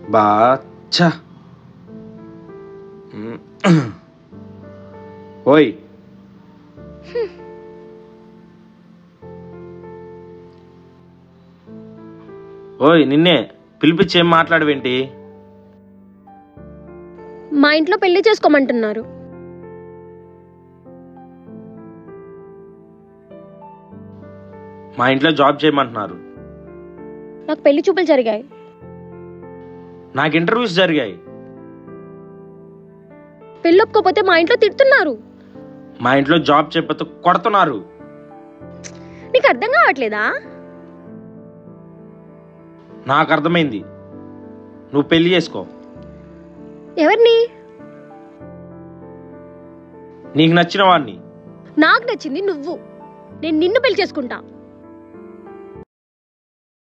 బాచ్చా ఓయ్ ఓయ్ నిన్నే పిలిపించి ఏం మాట్లాడవేంటి? మా ఇంట్లో పెళ్లి చేసుకోమంటున్నారు. మా ఇంట్లో జాబ్ చేయమంటున్నారు. నాకు పెళ్లి చూపులు జరిగాయి. నాకు ఇంటర్వ్యూస్ జరిగాయి. పెళ్లి ఒప్పుకోపోతే మా ఇంట్లో తిడుతున్నారు. మా ఇంట్లో జాబ్ చెప్పతో కొడుతున్నారు. నీకు అర్థం కావట్లేదా? నాకు అర్థమైంది. నువ్వు పెళ్లి చేసుకో. ఎవరిని? నీకు నచ్చిన వాడిని. నాకు నచ్చింది నువ్వు. నేను నిన్ను పెళ్లి చేసుకుంటా.